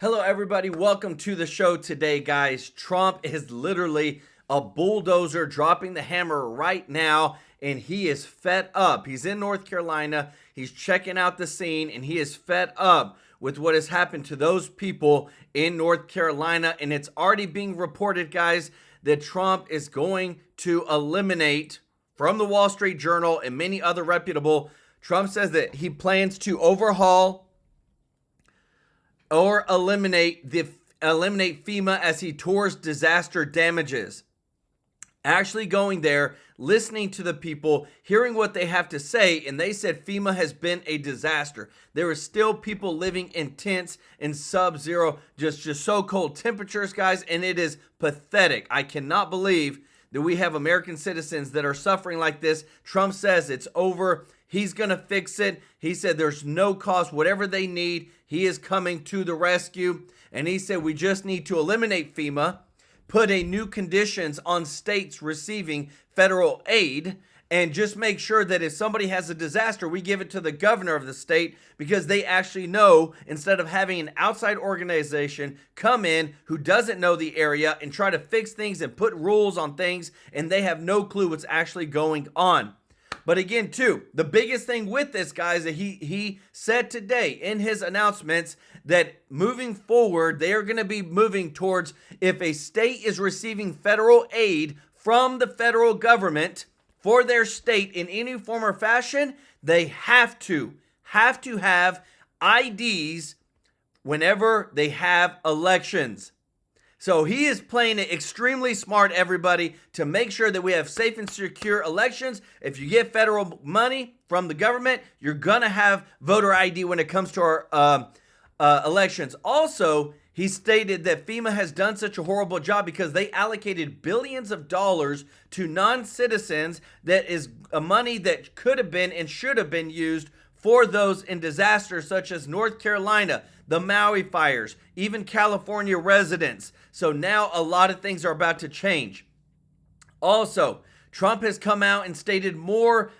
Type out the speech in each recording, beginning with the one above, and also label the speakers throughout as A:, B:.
A: Hello, everybody. Welcome to the show today, guys. Trump is literally a bulldozer dropping the hammer right now, and he is fed up. He's in North Carolina. He's checking out the scene, and he is fed up with what has happened to those people in North Carolina. And it's already being reported, guys, that Trump is going to eliminate, from the Wall Street Journal and many other reputable, Trump says that he plans to overhaul or eliminate FEMA as he tours disaster damages. Actually going there, listening to the people, hearing what they have to say, and they said FEMA has been a disaster. There are still people living in tents in sub-zero, just so cold temperatures, guys, and it is pathetic. I cannot believe that we have American citizens that are suffering like this. Trump says it's over. He's going to fix it. He said there's no cost. Whatever they need, he is coming to the rescue. And he said we just need to eliminate FEMA, put a new conditions on states receiving federal aid, and just make sure that if somebody has a disaster, we give it to the governor of the state because they actually know, instead of having an outside organization come in who doesn't know the area and try to fix things and put rules on things, and they have no clue what's actually going on. But again, too, the biggest thing with this, guys, that he said today in his announcements that moving forward, they are going to be moving towards, if a state is receiving federal aid from the federal government for their state in any form or fashion, they have to have IDs whenever they have elections. So he is playing it extremely smart, everybody, to make sure that we have safe and secure elections. If you get federal money from the government, you're going to have voter ID when it comes to our elections. Also, he stated that FEMA has done such a horrible job because they allocated billions of dollars to non-citizens that is money that could have been and should have been used for those in disasters such as North Carolina, the Maui fires, even California residents. So now a lot of things are about to change. Also, Trump has come out and stated more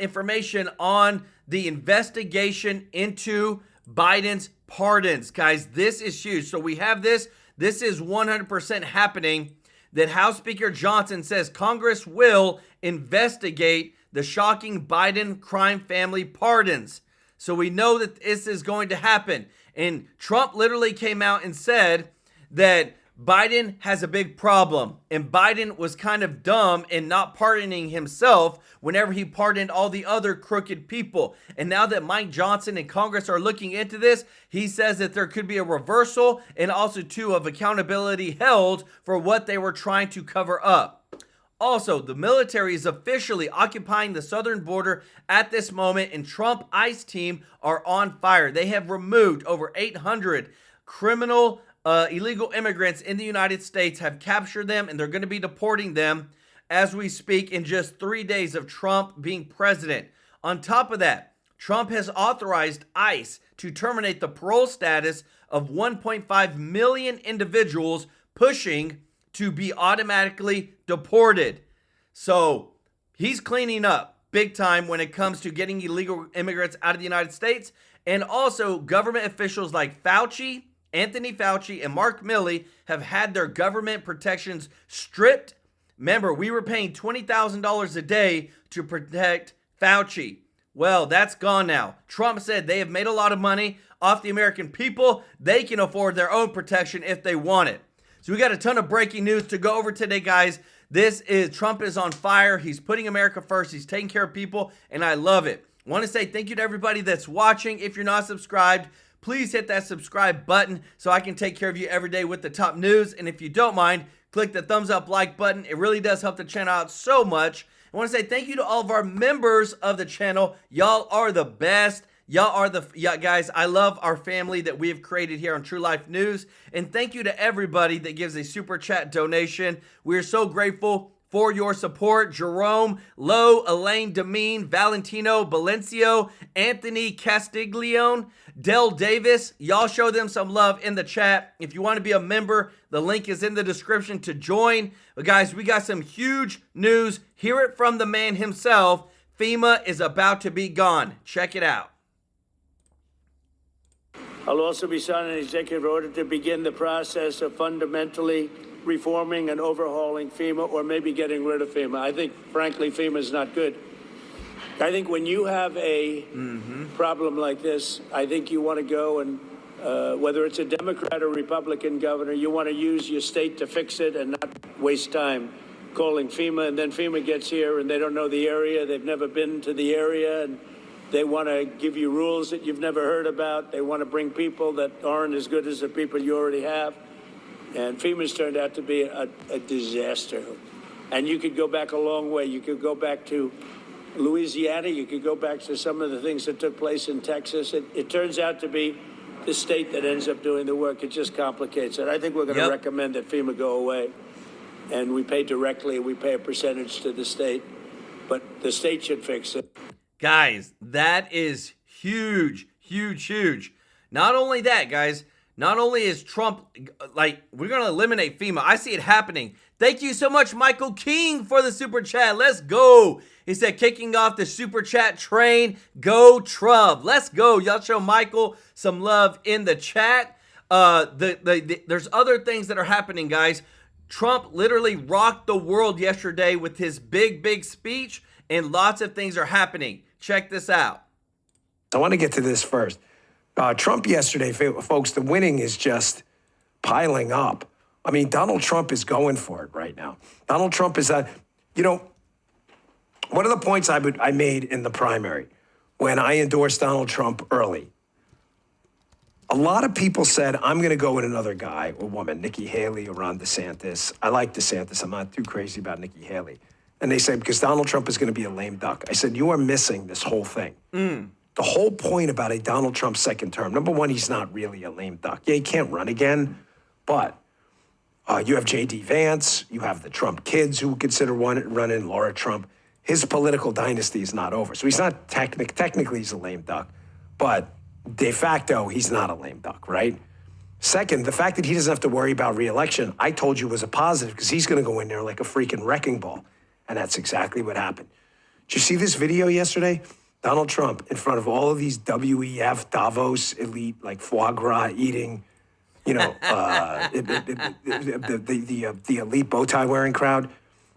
A: information on the investigation into Biden's pardons. Guys, this is huge. So we have this. This is 100% happening, that House Speaker Johnson says Congress will investigate the shocking Biden crime family pardons. So we know that this is going to happen. And Trump literally came out and said that Biden has a big problem. And Biden was kind of dumb in not pardoning himself whenever he pardoned all the other crooked people. And now that Mike Johnson and Congress are looking into this, he says that there could be a reversal and also, too, of accountability held for what they were trying to cover up. Also, the military is officially occupying the southern border at this moment, and Trump ICE team are on fire. They have removed over 800 criminal illegal immigrants in the United States, have captured them, and they're going to be deporting them as we speak in just 3 days of Trump being president. On top of that, Trump has authorized ICE to terminate the parole status of 1.5 million individuals, pushing to be automatically deported. So he's cleaning up big time when it comes to getting illegal immigrants out of the United States. And also, government officials like Anthony Fauci and Mark Milley have had their government protections stripped. Remember, we were paying $20,000 a day to protect Fauci. Well, that's gone now. Trump said they have made a lot of money off the American people. They can afford their own protection if they want it. So we got a ton of breaking news to go over today, guys. Trump is on fire. He's putting America first. He's taking care of people, and I love it. I want to say thank you to everybody that's watching. If you're not subscribed, please hit that subscribe button so I can take care of you every day with the top news. And if you don't mind, click the thumbs up like button. It really does help the channel out so much. I want to say thank you to all of our members of the channel. Y'all are the best. Guys, I love our family that we have created here on TrueLife News. And thank you to everybody that gives a super chat donation. We are so grateful for your support. Jerome, Lowe, Elaine, Demeen, Valentino, Valencio, Anthony Castiglione, Del Davis. Y'all show them some love in the chat. If you want to be a member, the link is in the description to join. But guys, we got some huge news. Hear it from the man himself. FEMA is about to be gone. Check it out.
B: I'll also be signing an executive order to begin the process of fundamentally reforming and overhauling FEMA, or maybe getting rid of FEMA. I think, frankly, FEMA is not good. I think when you have a problem like this, I think you want to go and, whether it's a Democrat or Republican governor, you want to use your state to fix it and not waste time calling FEMA. And then FEMA gets here and they don't know the area. They've never been to the area. And they want to give you rules that you've never heard about. They want to bring people that aren't as good as the people you already have. And FEMA's turned out to be a disaster. And you could go back a long way. You could go back to Louisiana. You could go back to some of the things that took place in Texas. It turns out to be the state that ends up doing the work. It just complicates it. I think we're going to recommend that FEMA go away. And we pay directly. We pay a percentage to the state. But the state should fix it.
A: Guys, that is huge, huge, huge. Not only that, guys, not only is Trump, like, we're going to eliminate FEMA. I see it happening. Thank you so much, Michael King, for the super chat. Let's go. He said, kicking off the super chat train. Go Trump. Let's go. Y'all show Michael some love in the chat. There's other things that are happening, guys. Trump literally rocked the world yesterday with his big, big speech, and lots of things are happening. Check this out.
C: I want to get to this first. Trump yesterday, folks, the winning is just piling up. I mean, Donald Trump is going for it right now. Donald Trump is, you know, one of the points I made in the primary when I endorsed Donald Trump early, a lot of people said, I'm going to go with another guy or woman, Nikki Haley or Ron DeSantis. I like DeSantis. I'm not too crazy about Nikki Haley. And they said, because Donald Trump is going to be a lame duck. I said, you are missing this whole thing. The whole point about a Donald Trump second term, number one, he's not really a lame duck. Yeah, he can't run again, but you have J.D. Vance, you have the Trump kids who consider running, Laura Trump. His political dynasty is not over. So he's not technically he's a lame duck, but de facto, he's not a lame duck, right? Second, the fact that he doesn't have to worry about re-election, I told you was a positive because he's going to go in there like a freaking wrecking ball. And that's exactly what happened. Did you see this video yesterday? Donald Trump in front of all of these WEF, Davos, elite, like foie gras eating, you know, the elite bow tie wearing crowd.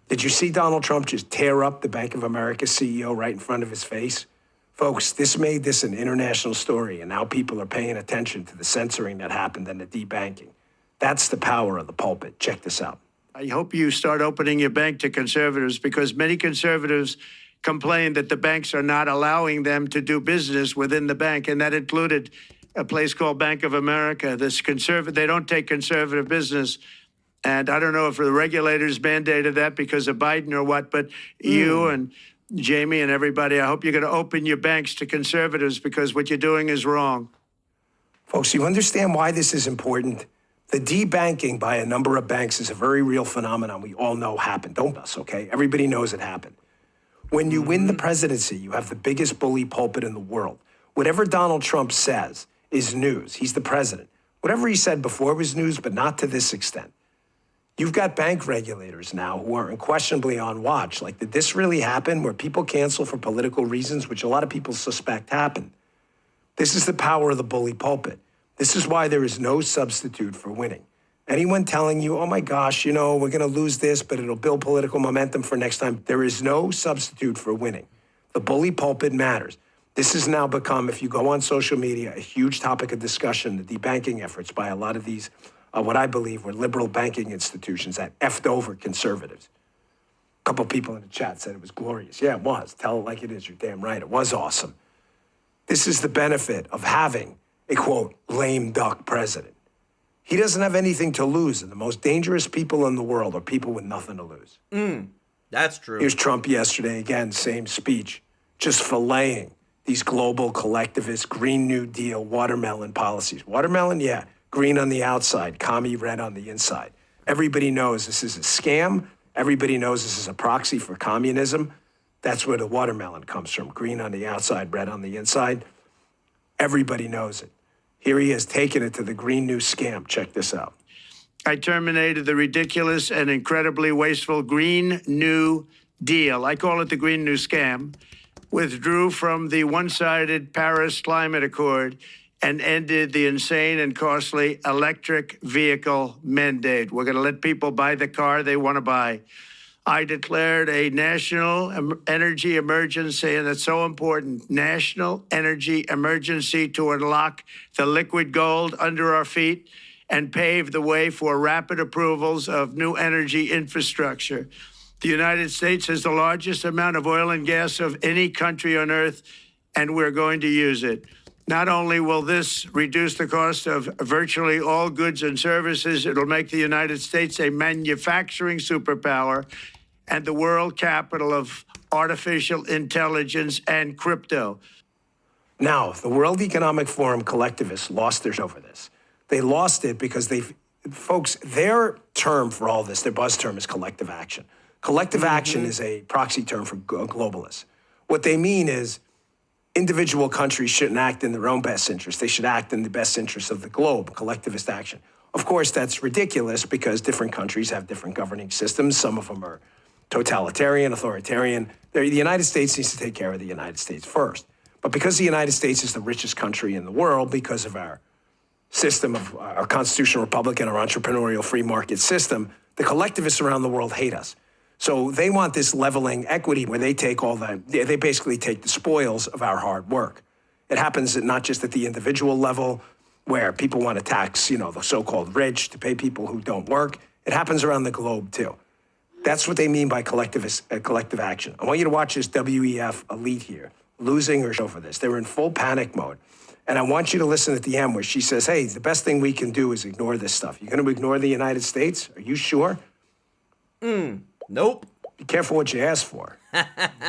C: Did you see Donald Trump just tear up the Bank of America CEO right in front of his face? Folks, this made this an international story, and now people are paying attention to the censoring that happened and the debanking. That's the power of the pulpit. Check this out.
B: I hope you start opening your bank to conservatives, because many conservatives complain that the banks are not allowing them to do business within the bank, and that included a place called Bank of America. They don't take conservative business. And I don't know if the regulators mandated that because of Biden or what, but you and Jamie and everybody, I hope you're going to open your banks to conservatives, because what you're doing is wrong.
C: Folks, you understand why this is important? The debanking by a number of banks is a very real phenomenon we all know happened. Don't us, okay? Everybody knows it happened. When you win the presidency, you have the biggest bully pulpit in the world. Whatever Donald Trump says is news. He's the president. Whatever he said before was news, but not to this extent. You've got bank regulators now who are unquestionably on watch. Like, did this really happen where people cancel for political reasons, which a lot of people suspect happened? This is the power of the bully pulpit. This is why there is no substitute for winning. Anyone telling you, oh my gosh, you know, we're going to lose this, but it'll build political momentum for next time. There is no substitute for winning. The bully pulpit matters. This has now become, if you go on social media, a huge topic of discussion, the debanking efforts by a lot of these, what I believe were liberal banking institutions that effed over conservatives. A couple people in the chat said it was glorious. Yeah, it was. Tell it like it is. You're damn right. It was awesome. This is the benefit of having a, quote, lame duck president. He doesn't have anything to lose, and the most dangerous people in the world are people with nothing to lose.
A: That's true.
C: Here's Trump yesterday, again, same speech, just filleting these global collectivist Green New Deal watermelon policies. Watermelon, yeah, green on the outside, commie red on the inside. Everybody knows this is a scam. Everybody knows this is a proxy for communism. That's where the watermelon comes from, green on the outside, red on the inside. Everybody knows it. Here he has taken it to the Green New Scam. Check this out.
B: I terminated the ridiculous and incredibly wasteful Green New Deal. I call it the Green New Scam. Withdrew from the one-sided Paris Climate Accord and ended the insane and costly electric vehicle mandate. We're going to let people buy the car they want to buy. I declared a national energy emergency, and it's so important, national energy emergency to unlock the liquid gold under our feet and pave the way for rapid approvals of new energy infrastructure. The United States has the largest amount of oil and gas of any country on earth, and we're going to use it. Not only will this reduce the cost of virtually all goods and services, it'll make the United States a manufacturing superpower and the world capital of artificial intelligence and crypto.
C: Now, the World Economic Forum collectivists lost their over this. They lost it because folks, their term for all this, their buzz term is collective action. Collective action is a proxy term for globalists. What they mean is individual countries shouldn't act in their own best interest. They should act in the best interest of the globe, collectivist action. Of course, that's ridiculous because different countries have different governing systems. Some of them are totalitarian, authoritarian. The United States needs to take care of the United States first. But because the United States is the richest country in the world, because of our system of our constitutional republic and our entrepreneurial free market system, the collectivists around the world hate us. So they want this leveling equity where they take they basically take the spoils of our hard work. It happens not just at the individual level where people want to tax, the so-called rich to pay people who don't work. It happens around the globe too. That's what they mean by collective action. I want you to watch this WEF elite here, losing her over this. They're in full panic mode. And I want you to listen at the end where she says, hey, the best thing we can do is ignore this stuff. You're going to ignore the United States? Are you sure?
A: Nope.
C: Be careful what you ask for.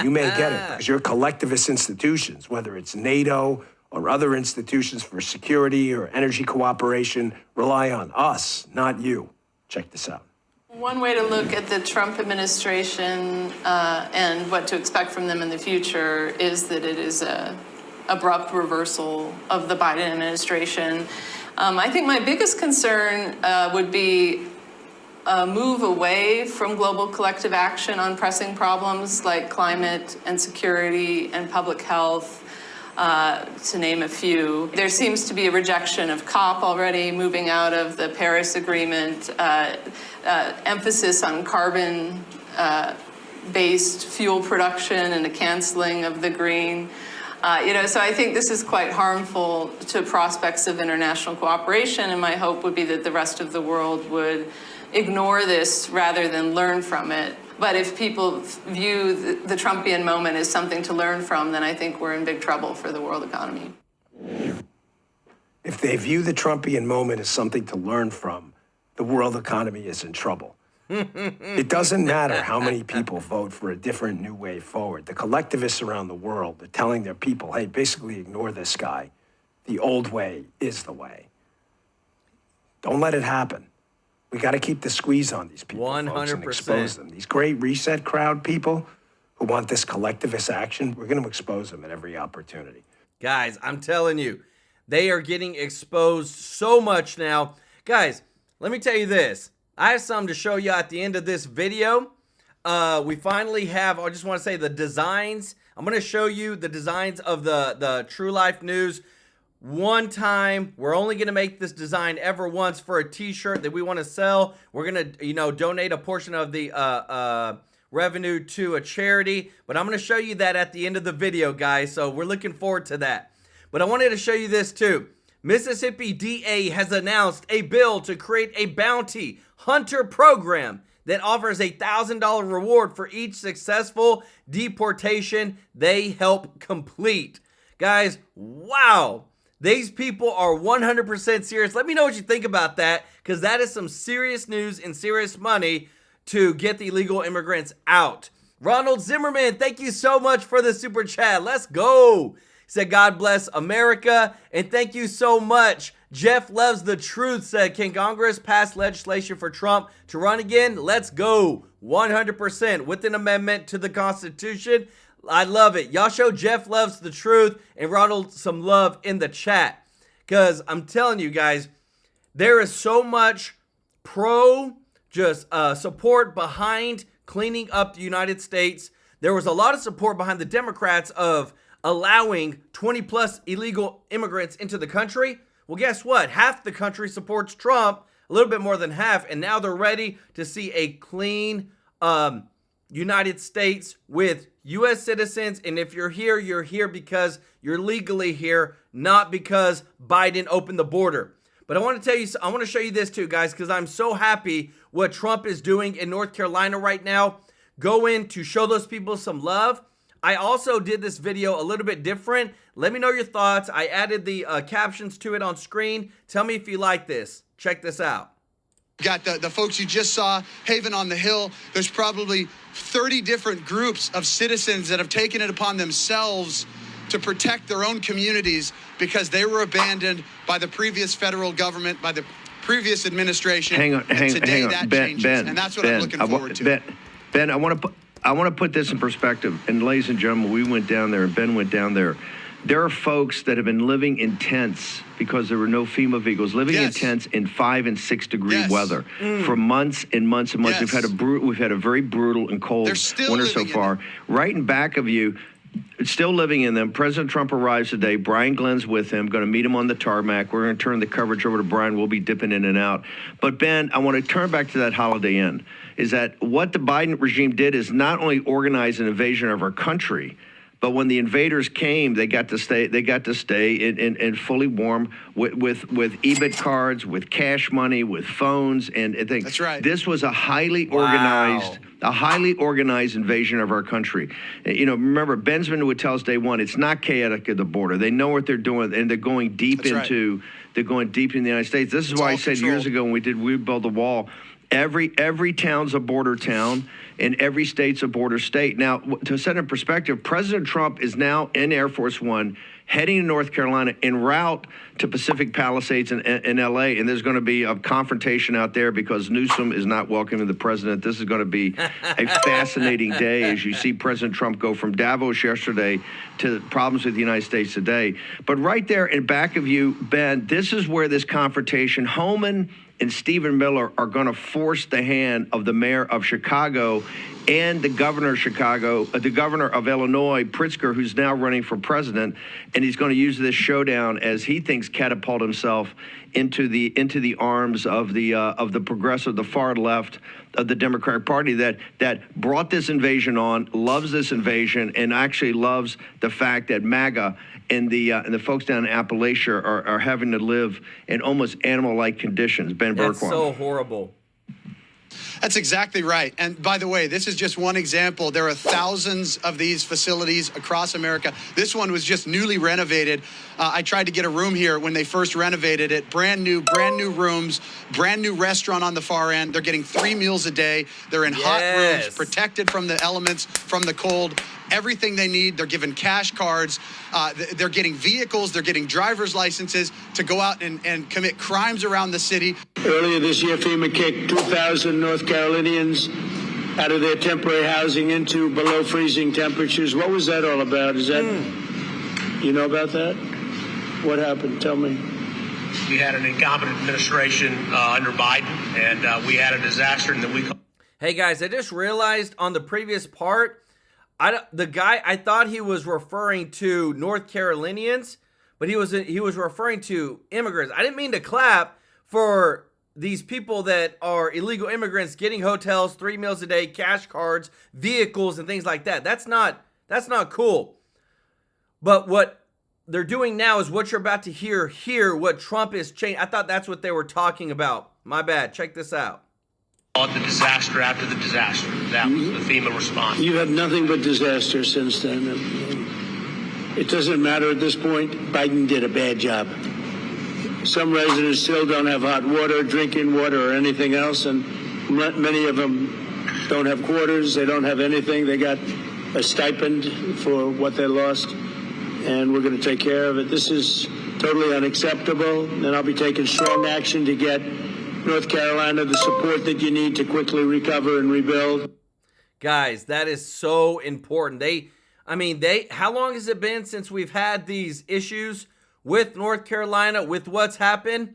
C: You may get it because your collectivist institutions, whether it's NATO or other institutions for security or energy cooperation, rely on us, not you. Check this out.
D: One way to look at the Trump administration and what to expect from them in the future is that it is an abrupt reversal of the Biden administration. I think my biggest concern would be a move away from global collective action on pressing problems like climate and security and public health, to name a few. There seems to be a rejection of COP already, moving out of the Paris Agreement, emphasis on carbon-based fuel production and the canceling of the green. So I think this is quite harmful to prospects of international cooperation, and my hope would be that the rest of the world would ignore this rather than learn from it. But if people view the Trumpian moment as something to learn from, then I think we're in big trouble for the world economy.
C: If they view the Trumpian moment as something to learn from, the world economy is in trouble. It doesn't matter how many people vote for a different new way forward. The collectivists around the world are telling their people, hey, basically ignore this guy. The old way is the way. Don't let it happen. We got to keep the squeeze on these people,
A: 100%.
C: folks, and expose them. These great reset crowd people who want this collectivist action, we're going to expose them at every opportunity.
A: Guys, I'm telling you, they are getting exposed so much now. Guys, let me tell you this. I have something to show you at the end of this video. We finally have, I just want to say the designs. I'm going to show you the designs of the TrueLife News. One time, we're only going to make this design ever once for a t-shirt that we want to sell. We're going to, donate a portion of the revenue to a charity. But I'm going to show you that at the end of the video, guys. So we're looking forward to that. But I wanted to show you this too. Mississippi DA has announced a bill to create a bounty hunter program that offers a $1,000 reward for each successful deportation they help complete. Guys, wow. These people are 100% serious. Let me know what you think about that, because that is some serious news and serious money to get the illegal immigrants out. Ronald Zimmerman, thank you so much for the super chat. Let's go. He said, God bless America. And thank you so much. Jeff Loves the Truth said, can Congress pass legislation for Trump to run again? Let's go. 100% with an amendment to the Constitution. I love it. Y'all show Jeff Loves the Truth and Ronald some love in the chat. Because I'm telling you guys, there is so much support behind cleaning up the United States. There was a lot of support behind the Democrats of allowing 20 plus illegal immigrants into the country? Well, guess what? Half the country supports Trump, a little bit more than half, and now they're ready to see a clean United States with U.S. citizens. And if you're here because you're legally here, not because Biden opened the border. But I want to show you this too, guys, because I'm so happy what Trump is doing in North Carolina right now. Go in to show those people some love. I also did this video a little bit different. Let me know your thoughts. I added the captions to it on screen. Tell me if you like this. Check this out.
E: Got the folks you just saw, Haven on the Hill. There's probably 30 different groups of citizens that have taken it upon themselves to protect their own communities because they were abandoned by the previous federal government, by the previous administration.
F: Hang on.
E: That changes, and that's what I'm looking forward to.
F: Ben, I want to put this in perspective. And ladies and gentlemen, we went down there, and Ben went down there. There are folks that have been living in tents because there were no FEMA vehicles, living in tents in 5 and 6 degree weather for months and months and months. We've had a very brutal and cold winter so far. Right in back of you, still living in them. President Trump arrives today. Brian Glenn's with him. Going to meet him on the tarmac. We're going to turn the coverage over to Brian. We'll be dipping in and out. But Ben, I want to turn back to that Holiday Inn. Is that what the Biden regime did is not only organize an invasion of our country, but when the invaders came, they got to stay. They got to stay in fully warm with EBIT cards, with cash money, with phones and things.
E: That's right.
F: This was a highly organized invasion of our country. You know, remember, Bensman would tell us day one, it's not chaotic at the border. They know what they're doing, and they're going deep They're going deep in the United States. This is why I said years ago when we built the wall. Every town's a border town, and every state's a border state. Now, to set in perspective, President Trump is now in Air Force One, heading to North Carolina en route to Pacific Palisades in L.A., and there's going to be a confrontation out there because Newsom is not welcoming the president. This is going to be a fascinating day as you see President Trump go from Davos yesterday to problems with the United States today. But right there in back of you, Ben, this is where this confrontation, Homan and Stephen Miller are going to force the hand of the mayor of Chicago and the governor of Chicago, the governor of Illinois, Pritzker, who's now running for president, and he's going to use this showdown as he thinks catapult himself into the arms of the progressive, the far left of the Democratic Party that brought this invasion on, loves this invasion, and actually loves the fact that MAGA and the folks down in Appalachia are having to live in almost animal-like conditions. Ben Bergquam.
A: That's so horrible.
E: That's exactly right. And by the way, this is just one example. There are thousands of these facilities across America. This one was just newly renovated. I tried to get a room here when they first renovated it. Brand new rooms, brand new restaurant on the far end. They're getting 3 meals a day. They're in hot rooms, protected from the elements, from the cold. Everything they need. They're given cash cards. They're getting vehicles. They're getting driver's licenses to go out and commit crimes around the city.
B: Earlier this year, FEMA kicked 2,000 North Carolinians out of their temporary housing into below freezing temperatures. What was that all about? Is that, you know about that? What happened? Tell me.
G: We had an incompetent administration under Biden, and we had a disaster in the week.
A: Hey guys, I just realized on the previous part, I thought he was referring to North Carolinians, but he was referring to immigrants. I didn't mean to clap for these people that are illegal immigrants getting hotels, 3 meals a day, cash cards, vehicles, and things like that. That's not cool. But what they're doing now is what you're about to hear here, what Trump is changing. I thought that's what they were talking about. My bad. Check this out.
G: The disaster after the disaster. That was the FEMA response.
B: You have nothing but disaster since then. It doesn't matter at this point. Biden did a bad job. Some residents still don't have hot water, drinking water, or anything else, and many of them don't have quarters. They don't have anything. They got a stipend for what they lost, and we're going to take care of it. This is totally unacceptable, and I'll be taking strong action to get North Carolina the support that you need to quickly recover and rebuild.
A: Guys, that is so important. How long has it been since we've had these issues with North Carolina, with what's happened?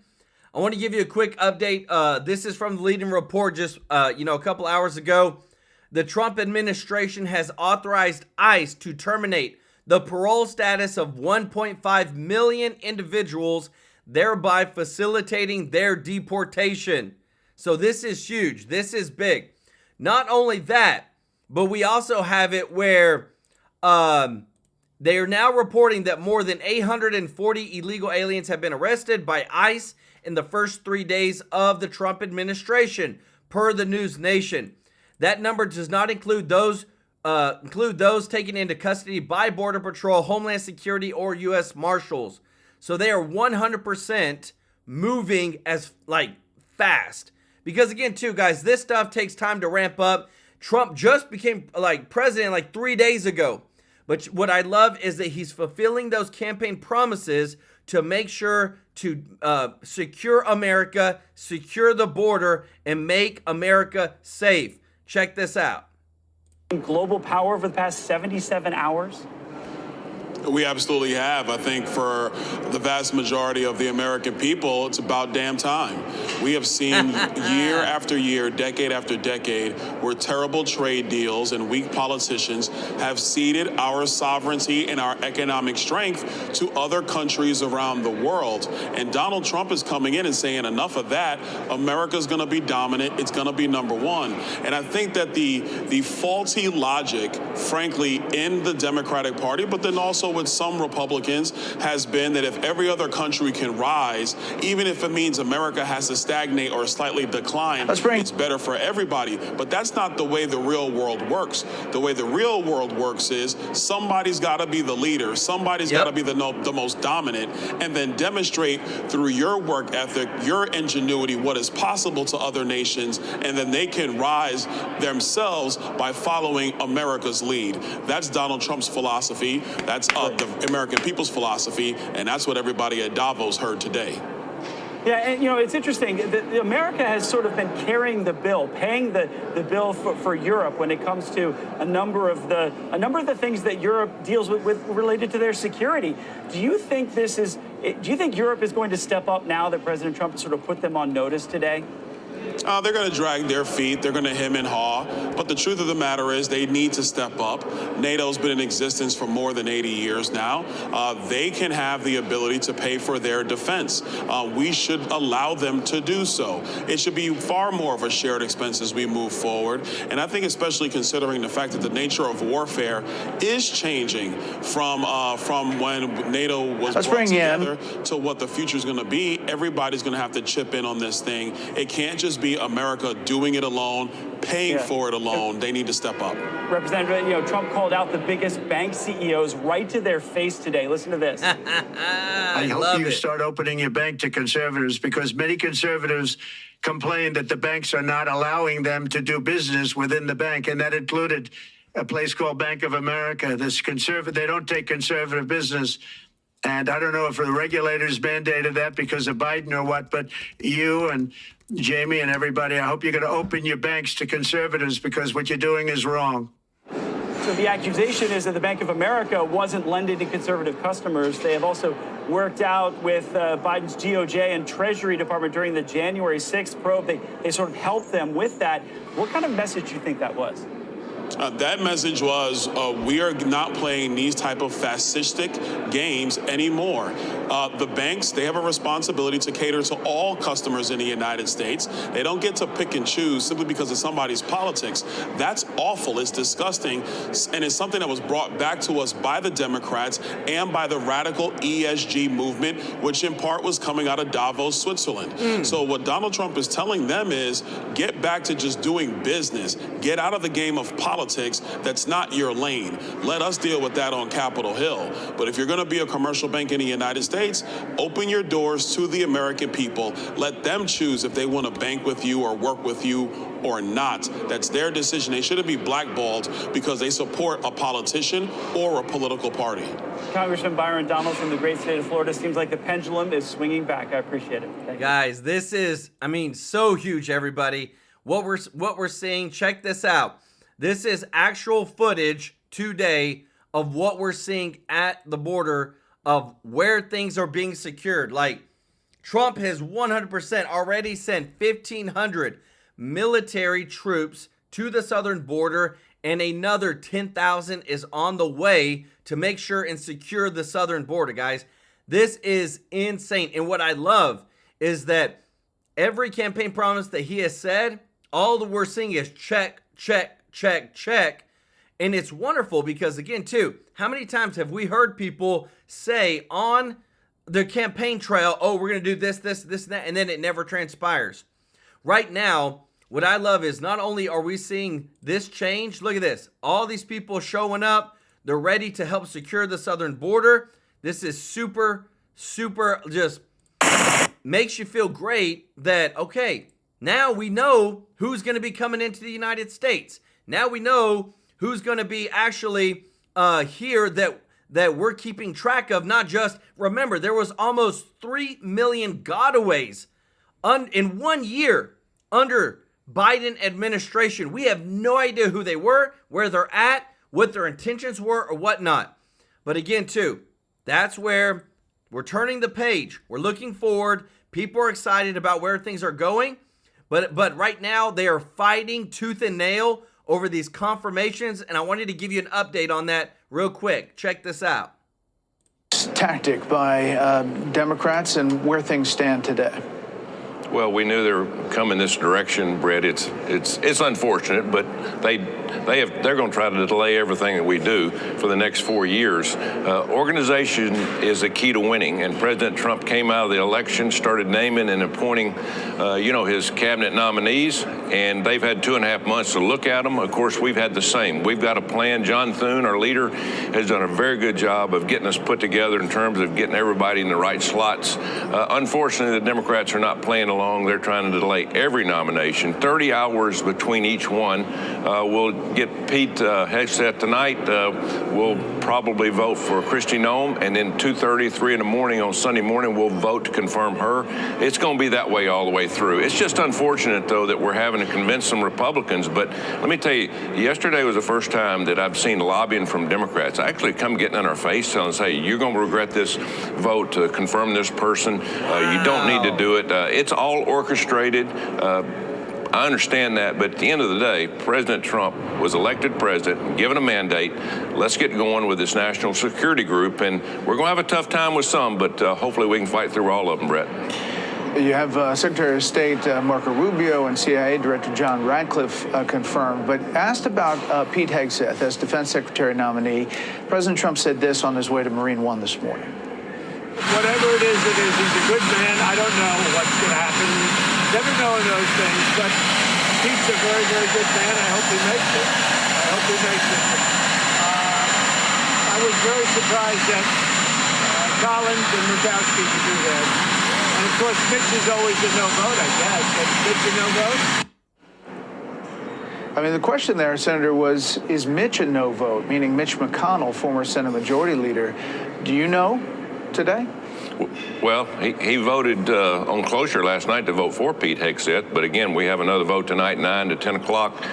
A: I want to give you a quick update. This is from the leading report just, a couple hours ago. The Trump administration has authorized ICE to terminate the parole status of 1.5 million individuals, thereby facilitating their deportation. So this is huge. This is big. Not only that, but we also have it where they are now reporting that more than 840 illegal aliens have been arrested by ICE in the first 3 days of the Trump administration, per the News Nation. That number does not include those taken into custody by Border Patrol, Homeland Security, or U.S. Marshals. So they are 100% moving as fast. Because again, too, guys, this stuff takes time to ramp up. Trump just became president 3 days ago. But what I love is that he's fulfilling those campaign promises to make sure to secure America, secure the border, and make America safe. Check this out.
H: Global power over the past 77 hours?
I: We absolutely have. I think for the vast majority of the American people, it's about damn time. We have seen year after year, decade after decade, where terrible trade deals and weak politicians have ceded our sovereignty and our economic strength to other countries around the world. And Donald Trump is coming in and saying, enough of that. America's going to be dominant. It's going to be number one. And I think that the faulty logic, frankly, in the Democratic Party, but then also with some Republicans, has been that if every other country can rise, even if it means America has to stagnate or slightly decline, it's better for everybody. But that's not the way the real world works. The way the real world works is somebody's got to be the leader. Somebody's got to be the most dominant, and then demonstrate through your work ethic, your ingenuity, what is possible to other nations, and then they can rise themselves by following America's lead. That's Donald Trump's philosophy. That's the American people's philosophy, and that's what everybody at Davos heard today.
H: Yeah, and it's interesting. America has sort of been carrying the bill, paying the bill for Europe when it comes to a number of the things that Europe deals with related to their security. Do you think Europe is going to step up now that President Trump has sort of put them on notice today?
I: They're going to drag their feet. They're going to hem and haw. But the truth of the matter is they need to step up. NATO's been in existence for more than 80 years now. They can have the ability to pay for their defense. We should allow them to do so. It should be far more of a shared expense as we move forward. And I think especially considering the fact that the nature of warfare is changing from when NATO was brought together to what the future is going to be, everybody's going to have to chip in on this thing. It can't just be America doing it alone, paying for it alone. They need to step up.
H: Representative, Trump called out the biggest bank CEOs right to their face today. Listen to this.
J: I hope you start opening your bank to conservatives, because many conservatives complain that the banks are not allowing them to do business within the bank, and that included a place called Bank of America. They don't take conservative business. And I don't know if the regulators mandated that because of Biden or what, but you and Jamie and everybody, I hope you're going to open your banks to conservatives, because what you're doing is wrong.
H: So the accusation is that the Bank of America wasn't lending to conservative customers. They have also worked out with Biden's DOJ and Treasury Department during the January 6th probe. They sort of helped them with that. What kind of message do you think that was?
I: That message was, we are not playing these type of fascistic games anymore. The banks, they have a responsibility to cater to all customers in the United States. They don't get to pick and choose simply because of somebody's politics. That's awful. It's disgusting. And it's something that was brought back to us by the Democrats and by the radical ESG movement, which in part was coming out of Davos, Switzerland. So what Donald Trump is telling them is, get back to just doing business. Get out of the game of politics. That's not your lane. Let us deal with that on Capitol Hill. But if you're going to be a commercial bank in the United States, open your doors to the American people. Let them choose if they want to bank with you or work with you or not. That's their decision. They shouldn't be blackballed because they support a politician or a political party.
H: Congressman Byron Donald from the great state of Florida. Seems like the pendulum is swinging back. I appreciate it. Thank you.
A: Guys, this is, so huge, everybody. What we're seeing, check this out. This is actual footage today of what we're seeing at the border of where things are being secured. Like, Trump has 100% already sent 1,500 military troops to the southern border, and another 10,000 is on the way to make sure and secure the southern border, guys. This is insane. And what I love is that every campaign promise that he has said, all that we're seeing is check, check, check, check. And it's wonderful because, again, too, how many times have we heard people say on the campaign trail, oh, we're going to do this, this, this, and that, and then it never transpires. Right now, what I love is not only are we seeing this change, look at this, all these people showing up, they're ready to help secure the southern border. This is super, super, just makes you feel great that, okay, now we know who's going to be coming into the United States. Now we know who's going to be actually here that we're keeping track of. Not just, remember, there was almost 3 million gotaways in 1 year under Biden administration. We have no idea who they were, where they're at, what their intentions were, or whatnot. But again, too, that's where we're turning the page. We're looking forward. People are excited about where things are going. But right now, they are fighting tooth and nail over these confirmations, and I wanted to give you an update on that real quick. Check this out.
K: Tactic by Democrats and where things stand today.
L: Well, we knew they were coming this direction, Brett. It's unfortunate, but they're going to try to delay everything that we do for the next 4 years. Organization is the key to winning, and President Trump came out of the election, started naming and appointing, his cabinet nominees, and they've had 2.5 months to look at them. Of course, we've had the same. We've got a plan. John Thune, our leader, has done a very good job of getting us put together in terms of getting everybody in the right slots. Unfortunately, the Democrats are not playing along. They're trying to delay every nomination, 30 hours between each one. We'll get Pete Hegseth tonight. We'll probably vote for Kristi Noem, and then 2:30, 3 in the morning on Sunday morning, we'll vote to confirm her. It's going to be that way all the way through. It's just unfortunate, though, that we're having to convince some Republicans. But let me tell you, yesterday was the first time that I've seen lobbying from Democrats actually come getting in our face, telling us, hey, you're going to regret this vote to confirm this person. You don't need to do it. It's all orchestrated. I understand that, but at the end of the day, President Trump was elected president, given a mandate. Let's get going with this national security group, and we're going to have a tough time with some, but hopefully we can fight through all of them, Brett.
K: You have Secretary of State Marco Rubio and CIA Director John Ratcliffe confirmed, but asked about Pete Hegseth as Defense Secretary nominee. President Trump said this on his way to Marine One this morning.
B: Whatever it is, he's a good man. I don't know what's going to happen. Never knowing those things, but Pete's a very, very good man. I hope he makes it. I was very surprised that Collins and Murkowski could do that. And of course, Mitch is always a no vote, I guess. Mitch a no vote?
K: I mean, the question there, Senator, was, is Mitch a no vote, meaning Mitch McConnell, former Senate Majority Leader? Do you know today?
L: Well, he voted on cloture last night to vote for Pete Hegseth, but again, we have another vote tonight, 9 to 10 o'clock.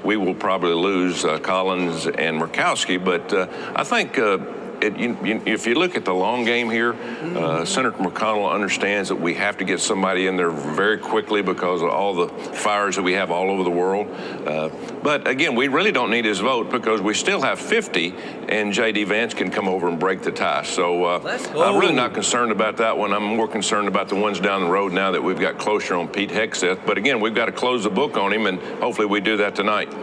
L: We will probably lose Collins and Murkowski, but I think if you look at the long game here, Senator McConnell understands that we have to get somebody in there very quickly because of all the fires that we have all over the world. But again, we really don't need his vote because we still have 50, and J.D. Vance can come over and break the tie. So I'm really not concerned about that one. I'm more concerned about the ones down the road now that we've got closure on Pete Hegseth. But again, we've got to close the book on him, and hopefully we do that tonight.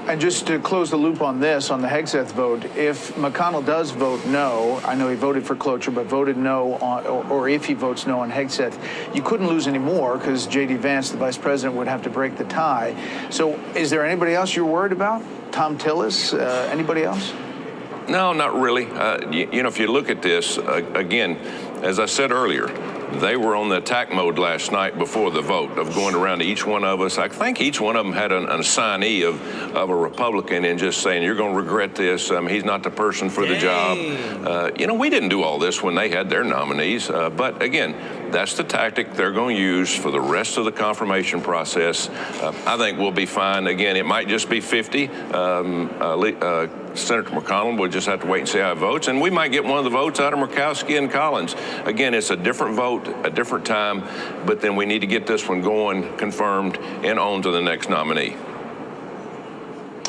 K: And just to close the loop on this, on the Hegseth vote, if McConnell does vote no, I know he voted for cloture, but voted no on, or if he votes no on Hegseth, you couldn't lose any more because J.D. Vance, the vice president, would have to break the tie. So is there anybody else you're worried about? Tom Tillis, anybody else?
L: No, not really. If you look at this, again, as I said earlier, they were on the attack mode last night before the vote of going around to each one of us. I think each one of them had an assignee of a Republican and just saying, you're going to regret this. He's not the person for the job. We didn't do all this when they had their nominees. But again, that's the tactic they're going to use for the rest of the confirmation process. I think we'll be fine. Again, it might just be 50. Senator McConnell will just have to wait and see how it votes, and we might get one of the votes out of Murkowski and Collins. Again, it's a different vote, a different time, but then we need to get this one going, confirmed, and on to the next nominee.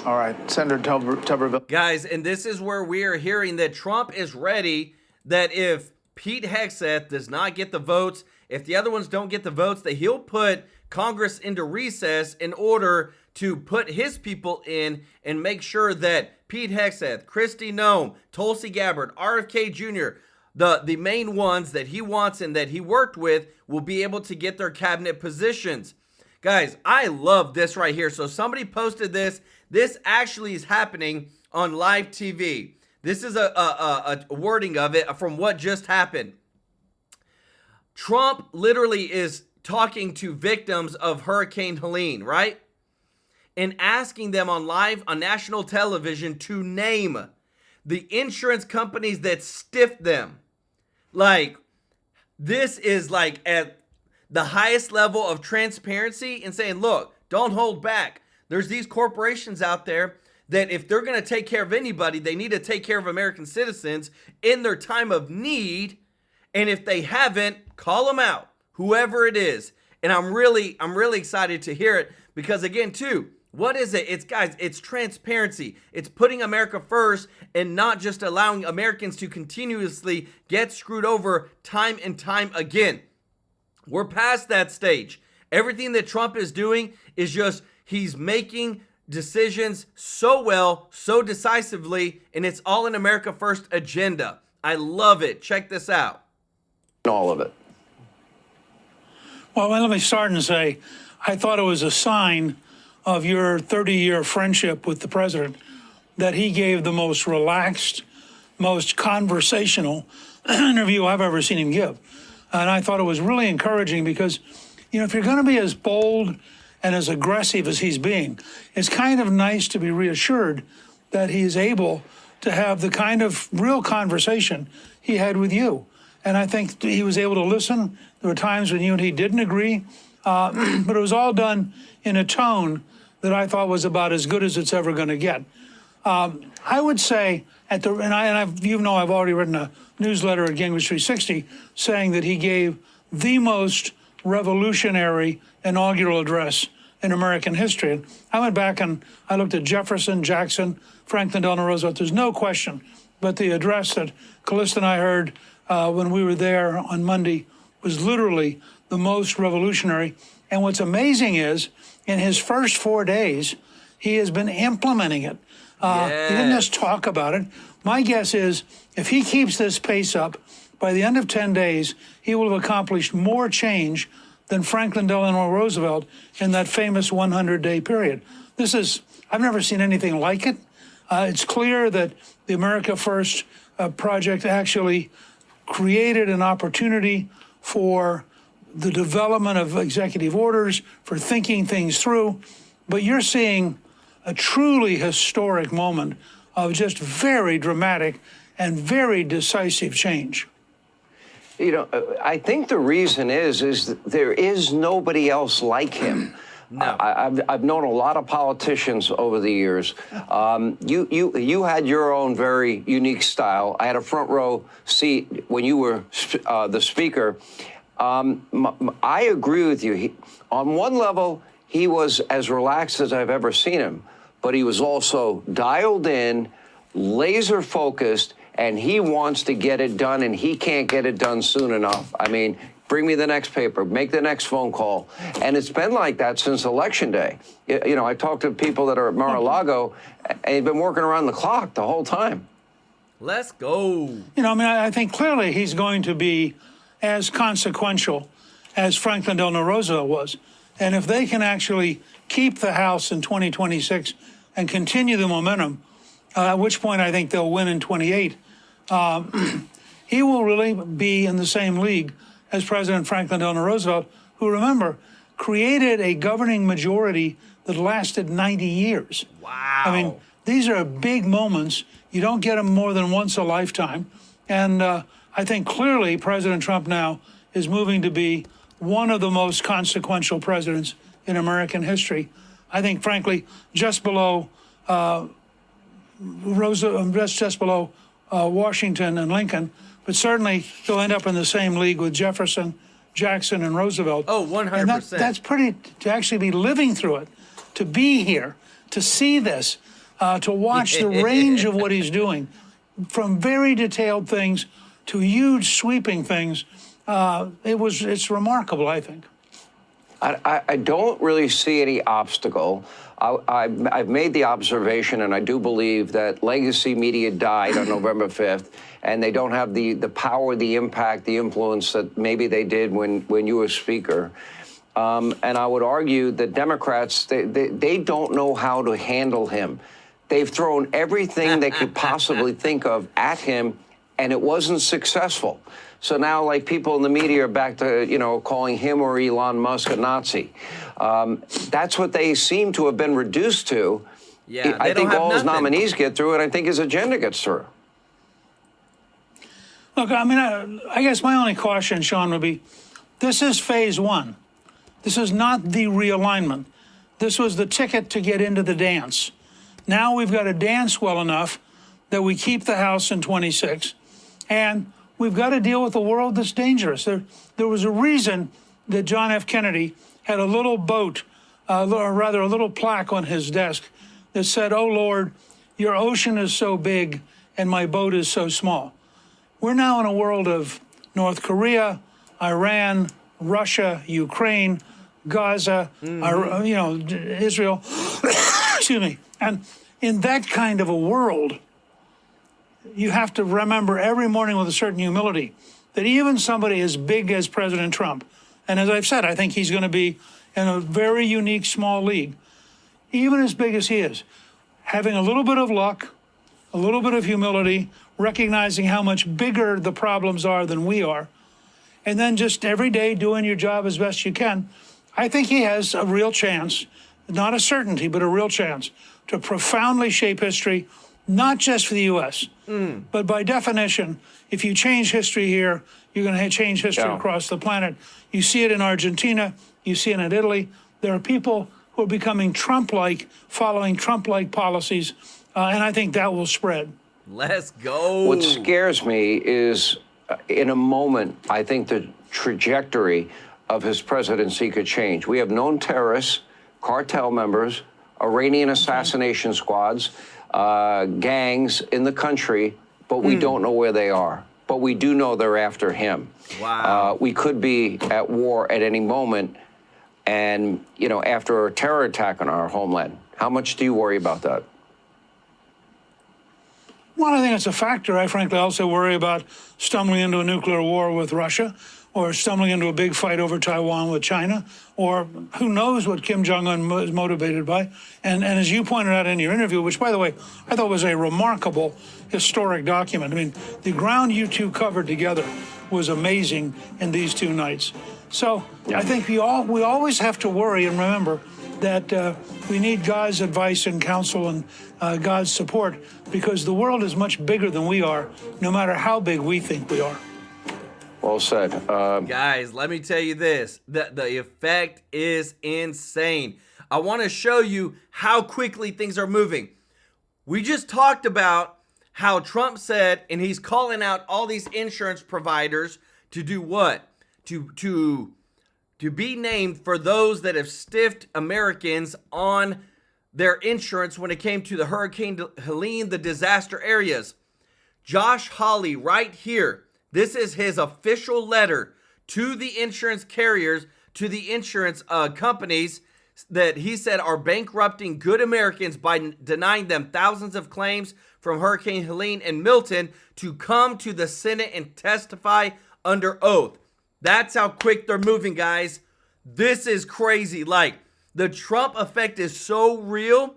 K: All right, Senator Tuberville.
A: Guys, and this is where we are hearing that Trump is ready, that if Pete Hegseth does not get the votes, if the other ones don't get the votes, that he'll put Congress into recess in order to put his people in and make sure that Pete Hegseth, Kristi Noem, Tulsi Gabbard, RFK Jr., the main ones that he wants and that he worked with will be able to get their cabinet positions. Guys, I love this right here. So somebody posted this. This actually is happening on live TV. This is a wording of it from what just happened. Trump literally is talking to victims of Hurricane Helene, right? And asking them on national television to name the insurance companies that stiffed them. Like, this is like at the highest level of transparency and saying, look, don't hold back. There's these corporations out there that if they're going to take care of anybody, they need to take care of American citizens in their time of need. And if they haven't, call them out, whoever it is. And I'm really excited to hear it because, again, too, what is it? It's transparency. It's putting America first and not just allowing Americans to continuously get screwed over time and time again. We're past that stage. Everything that Trump is doing is just, he's making decisions so well, so decisively, and it's all an America First agenda. I love it. Check this out.
M: All of it.
N: Well, let me start and say, I thought it was a sign of your 30-year friendship with the president that he gave the most relaxed, most conversational interview I've ever seen him give. And I thought it was really encouraging because, you know, if you're going to be as bold and as aggressive as he's being, it's kind of nice to be reassured that he's able to have the kind of real conversation he had with you. And I think he was able to listen. There were times when you and he didn't agree, but it was all done in a tone that I thought was about as good as it's ever going to get. I would say, I've already written a newsletter at Gingrich 360 saying that he gave the most revolutionary inaugural address in American history. And I went back and I looked at Jefferson, Jackson, Franklin Delano Roosevelt. There's no question, but the address that Callista and I heard when we were there on Monday was literally the most revolutionary. And what's amazing is, in his first 4 days, he has been implementing it. He didn't just talk about it. My guess is, if he keeps this pace up, by the end of 10 days, he will have accomplished more change than Franklin Delano Roosevelt in that famous 100-day period. I've never seen anything like it. It's clear that the America First project actually created an opportunity for the development of executive orders, for thinking things through. But you're seeing a truly historic moment of just very dramatic and very decisive change.
M: You know, I think the reason is that there is nobody else like him.
A: No.
M: I've known a lot of politicians over the years. You had your own very unique style. I had a front row seat when you were the speaker. I agree with you. On one level, he was as relaxed as I've ever seen him, but he was also dialed in, laser focused, and he wants to get it done, and he can't get it done soon enough. I mean, bring me the next paper, make the next phone call. And it's been like that since Election Day. You know, I talked to people that are at Mar-a-Lago, and they've been working around the clock the whole time.
A: Let's go.
N: You know, I mean, I think clearly he's going to be as consequential as Franklin Delano Roosevelt was. And if they can actually keep the House in 2026 and continue the momentum, at which point I think they'll win in 28, he will really be in the same league as President Franklin Delano Roosevelt, who, remember, created a governing majority that lasted 90 years.
A: Wow.
N: I mean, these are big moments. You don't get them more than once a lifetime. And I think clearly President Trump now is moving to be one of the most consequential presidents in American history. I think, frankly, just below Washington and Lincoln, but certainly he'll end up in the same league with Jefferson, Jackson, and Roosevelt.
A: Oh, 100%.
N: And that's pretty, to actually be living through it, to be here, to see this. to watch the range of what he's doing, from very detailed things to huge sweeping things. It's remarkable, I think.
M: I don't really see any obstacle. I've made the observation, and I do believe that legacy media died on November 5th, and they don't have the power, the impact, the influence that maybe they did when you were Speaker. And I would argue that Democrats, they don't know how to handle him. They've thrown everything they could possibly think of at him, and it wasn't successful. So now, like, people in the media are back to, calling him or Elon Musk a Nazi. That's what they seem to have been reduced to.
A: Yeah,
M: I think all his nominees get through, and I think his agenda gets through.
N: Look, I mean, I guess my only caution, Sean, would be this is phase one. This is not the realignment. This was the ticket to get into the dance. Now we've got to dance well enough that we keep the House in 26, and we've got to deal with a world that's dangerous. There was a reason that John F. Kennedy had a little boat, or rather a little plaque on his desk that said, "Oh, Lord, your ocean is so big and my boat is so small." We're now in a world of North Korea, Iran, Russia, Ukraine, Gaza, Israel. Excuse me. And in that kind of a world, you have to remember every morning with a certain humility that even somebody as big as President Trump, and as I've said, I think he's going to be in a very unique small league, even as big as he is, having a little bit of luck, a little bit of humility, recognizing how much bigger the problems are than we are, and then just every day doing your job as best you can, I think he has a real chance, not a certainty, but a real chance to profoundly shape history, not just for the U.S., but by definition, if you change history here, you're going to change history across the planet. You see it in Argentina. You see it in Italy. There are people who are becoming Trump-like, following Trump-like policies, and I think that will spread.
A: Let's go.
M: What scares me is, in a moment, I think the trajectory of his presidency could change. We have known terrorists, cartel members, Iranian assassination squads, gangs in the country, but we don't know where they are. But we do know they're after him.
A: Wow.
M: We could be at war at any moment, and, after a terror attack on our homeland. How much do you worry about that?
N: Well, I think it's a factor. I frankly also worry about stumbling into a nuclear war with Russia, or stumbling into a big fight over Taiwan with China, or who knows what Kim Jong-un is motivated by. And as you pointed out in your interview, which, by the way, I thought was a remarkable historic document. I mean, the ground you two covered together was amazing in these 2 nights. So I think we always have to worry and remember that we need God's advice and counsel and God's support, because the world is much bigger than we are, no matter how big we think we are.
M: Well said.
A: Guys, let me tell you this. The effect is insane. I want to show you how quickly things are moving. We just talked about how Trump said, and he's calling out all these insurance providers to do what? To be named for those that have stiffed Americans on their insurance when it came to the Hurricane Helene, the disaster areas. Josh Hawley right here. This is his official letter to the insurance carriers, to the insurance companies that he said are bankrupting good Americans by denying them thousands of claims from Hurricane Helene and Milton to come to the Senate and testify under oath. That's how quick they're moving, guys. This is crazy. Like, the Trump effect is so real,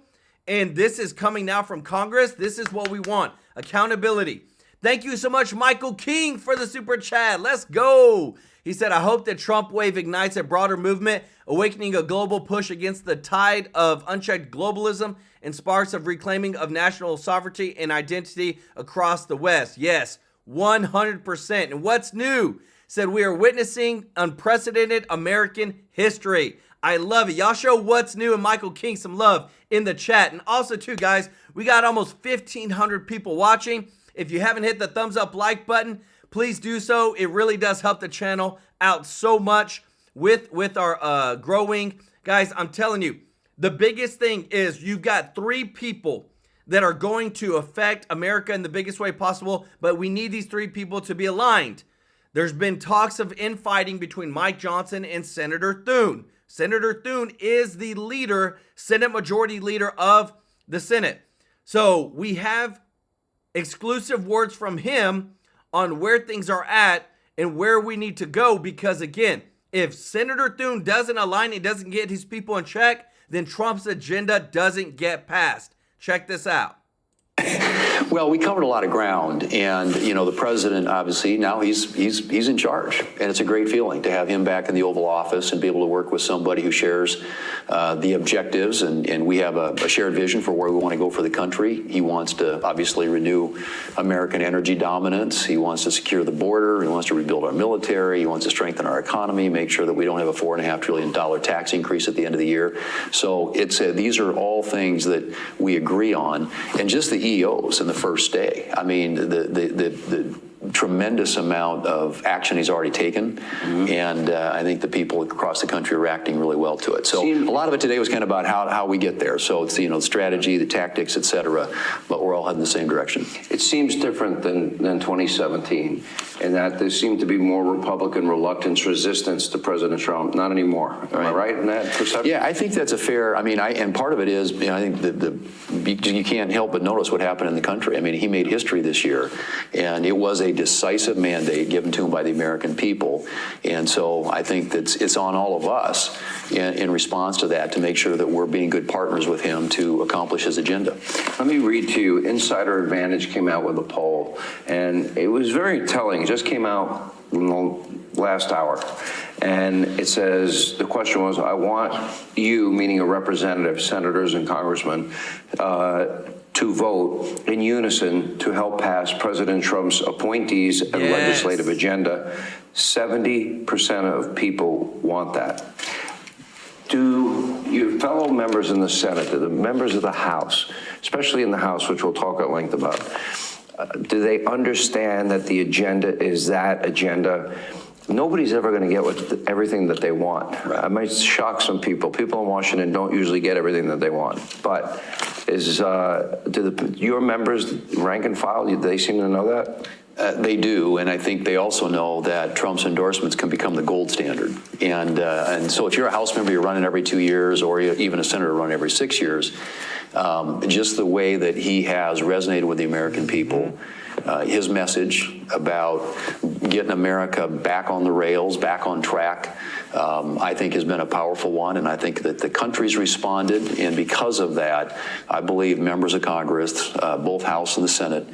A: and this is coming now from Congress. This is what we want. Accountability. Thank you so much, Michael King, for the super chat. Let's go. He said, I hope the Trump wave ignites a broader movement, awakening a global push against the tide of unchecked globalism and sparks of reclaiming of national sovereignty and identity across the West. Yes, 100%. And what's new? Said, we are witnessing unprecedented American history. I love it. Y'all show what's new and Michael King some love in the chat. And also, too, guys, we got almost 1,500 people watching. If you haven't hit the thumbs up like button, please do so. It really does help the channel out so much with our growing. Guys, I'm telling you, the biggest thing is you've got 3 people that are going to affect America in the biggest way possible, but we need these three people to be aligned. There's been talks of infighting between Mike Johnson and Senator Thune. Senator Thune is the leader, Senate Majority Leader of the Senate. So we have exclusive words from him on where things are at and where we need to go, because again, if Senator Thune doesn't align and doesn't get his people in check, then Trump's agenda doesn't get passed. Check this out.
O: Well, we covered a lot of ground, and the president obviously now he's in charge, and it's a great feeling to have him back in the Oval Office and be able to work with somebody who shares the objectives, and we have a shared vision for where we want to go for the country. He wants to obviously renew American energy dominance. He wants to secure the border. He wants to rebuild our military. He wants to strengthen our economy, make sure that we don't have a $4.5 trillion tax increase at the end of the year. So these are all things that we agree on, and just the EOs in the first day. I mean, the tremendous amount of action he's already taken, and I think the people across the country are reacting really well to it. So a lot of it today was kind of about how we get there. So it's the strategy, the tactics, et cetera, but we're all heading the same direction.
M: It seems different than 2017 in that there seemed to be more Republican reluctance, resistance to President Trump. Not anymore. Am I right in that perception?
O: Yeah, I think that's a fair. I mean, and part of it is, I think you can't help but notice what happened in the country. I mean, he made history this year, and it was a decisive mandate given to him by the American people. And so I think that it's on all of us in response to that to make sure that we're being good partners with him to accomplish his agenda.
M: Let me read to you. Insider Advantage came out with a poll, and it was very telling. It just came out in the last hour. And it says, the question was, I want you, meaning a representative, senators and congressmen, to vote in unison to help pass President Trump's appointees and legislative agenda. 70% of people want that. Do your fellow members in the Senate, do the members of the House, especially in the House, which we'll talk at length about, do they understand that the agenda is that agenda? Nobody's ever going to get everything that they want. I might shock some people. People in Washington don't usually get everything that they want. But do your members, rank and file, do they seem to know that?
O: They do, and I think they also know that Trump's endorsements can become the gold standard. And so if you're a House member, you're running every 2 years, or even a senator running every 6 years, just the way that he has resonated with the American people, his message about getting America back on the rails, back on track, I think has been a powerful one, and I think that the country's responded, and because of that, I believe members of Congress, both House and the Senate,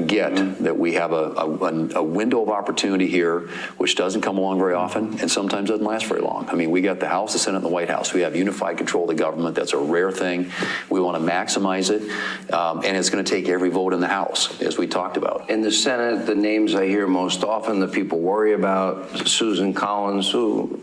O: get that we have a window of opportunity here, which doesn't come along very often, and sometimes doesn't last very long. I mean, we got the House, the Senate, and the White House. We have unified control of the government. That's a rare thing. We want to maximize it, and it's going to take every vote in the House, as we talked about.
M: In the Senate, the names I hear most often that people worry about, Susan Collins, who,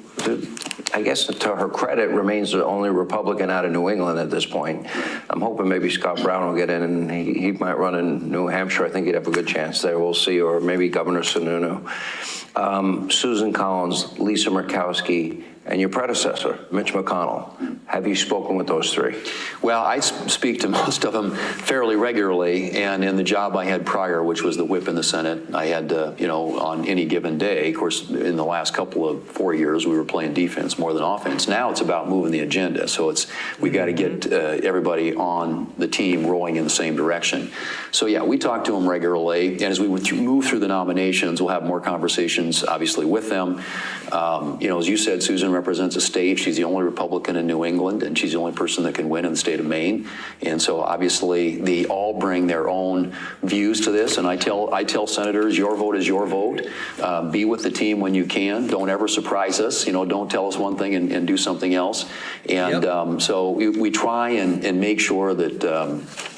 M: I guess to her credit, remains the only Republican out of New England at this point. I'm hoping maybe Scott Brown will get in, and he might run in New Hampshire. I think he'd have a good chance there. We'll see, or maybe Governor Sununu. Susan Collins, Lisa Murkowski, and your predecessor, Mitch McConnell. Have you spoken with those three?
O: Well, I speak to most of them fairly regularly, and in the job I had prior, which was the whip in the Senate, I had on any given day, of course, in the last couple of 4 years, we were playing defense more than offense. Now it's about moving the agenda, so we got to get everybody on the team rowing in the same direction. So yeah, we talk to them regularly, and as we move through the nominations, we'll have more conversations, obviously, with them. As you said, Susan represents a state. She's the only Republican in New England, and she's the only person that can win in the state of Maine. And so obviously they all bring their own views to this. And I tell senators, your vote is your vote. Be with the team when you can. Don't ever surprise us. Don't tell us one thing and do something else. And so we try and make sure that